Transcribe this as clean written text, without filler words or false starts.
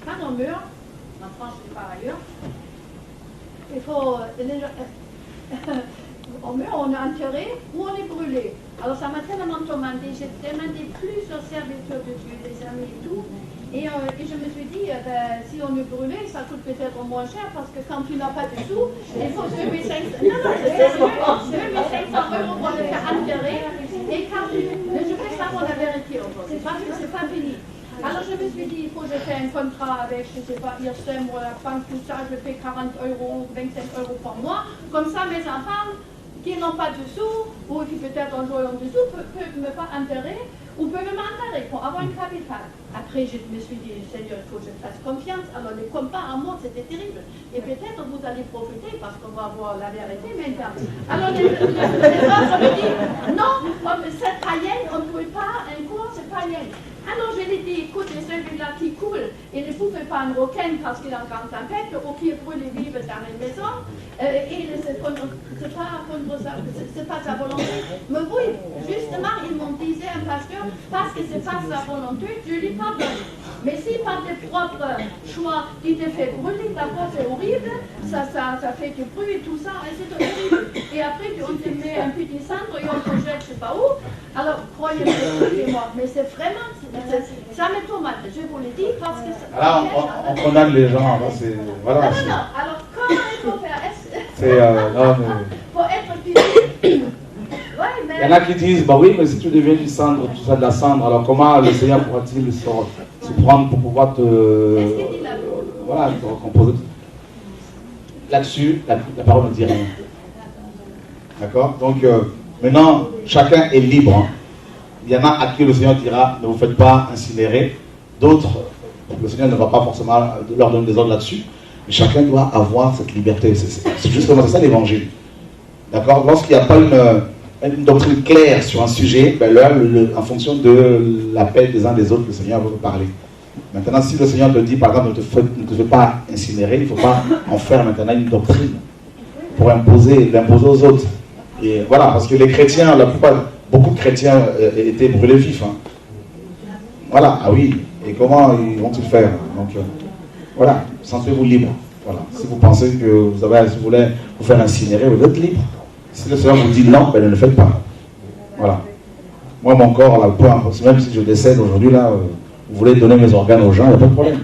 Quand on meurt, en France et par ailleurs, il faut... on meurt, on est enterré ou on est brûlé. Alors ça m'a tellement tourmenté, j'ai demandé plusieurs serviteurs de Dieu, des amis et tout. Et je me suis dit, si on est brûlé, ça coûte peut-être moins cher parce que quand tu n'as pas de sous, il faut 2500 € pour le faire enterrer. Et quand je fais ça pour la vérité aujourd'hui, parce que c'est pas fini. Alors je me suis dit, il faut que je fasse un contrat avec, je ne sais pas, IRSEM ou la banque, tout ça, je fais 40 €, 25 € par mois. Comme ça, mes enfants qui n'ont pas de sous, ou qui peut-être ont joué en dessous, peuvent me faire enterrer, ou peuvent m'enterrer pour avoir un capital. Après, je me suis dit, Seigneur, il faut que je fasse confiance. Alors, les combats en moi, c'était terrible. Et peut-être vous allez profiter parce qu'on va voir la vérité maintenant. Alors, les autres me disent, non, cette païenne, on ne peut pas, un cours, c'est païenne. Alors, je lui ai dit, écoute, celui-là qui coule, il ne pouvait pas un requin parce qu'il est en grande tempête, ou qui brûle vivre dans les maisons, et c'est pas sa volonté. Mais oui, justement, ils m'ont dit, un pasteur, parce que c'est pas sa volonté, Dieu lui pardonne. Mais si par tes propres choix, il te fait brûler, d'abord c'est horrible, ça fait du bruit et tout ça, et c'est horrible. Et après, on te met un petit cendre et on te jette je sais pas où. Alors, croyez-moi, mais c'est vraiment, ça me tourmente, je vous le dis, parce que... Alors, on condamne les gens, voilà. Non, alors comment il faut faire? Pour être physique. Ouais, mais... Il y en a qui disent, bah oui, mais si tu deviens du cendre, tout ça de la cendre, alors comment le Seigneur pourra-t-il se prendre pour pouvoir te recomposer? Là-dessus, la parole ne dit rien. D'accord? Donc, maintenant, chacun est libre. Hein. Il y en a à qui le Seigneur dira, ne vous faites pas incinérer. D'autres, le Seigneur ne va pas forcément leur donner des ordres là-dessus. Mais chacun doit avoir cette liberté. C'est justement ça l'évangile. D'accord? Lorsqu'il n'y a pas une doctrine claire sur un sujet, ben là, en fonction de l'appel des uns des autres, le Seigneur va vous parler. Maintenant, si le Seigneur te dit, par exemple, ne te fais pas incinérer, il ne faut pas en faire maintenant une doctrine pour l'imposer aux autres. Et voilà, parce que les chrétiens, beaucoup de chrétiens étaient brûlés vifs. Hein. Voilà, ah oui, et comment ils vont-ils faire? Donc, voilà, sentez-vous libre. Voilà. Si vous pensez que vous voulez vous faire incinérer, vous êtes libre. Si le Seigneur vous dit non, ben ne le faites pas. Voilà. Moi, mon corps, là, peu importe, même si je décède aujourd'hui, là, vous voulez donner mes organes aux gens, il n'y a pas de problème.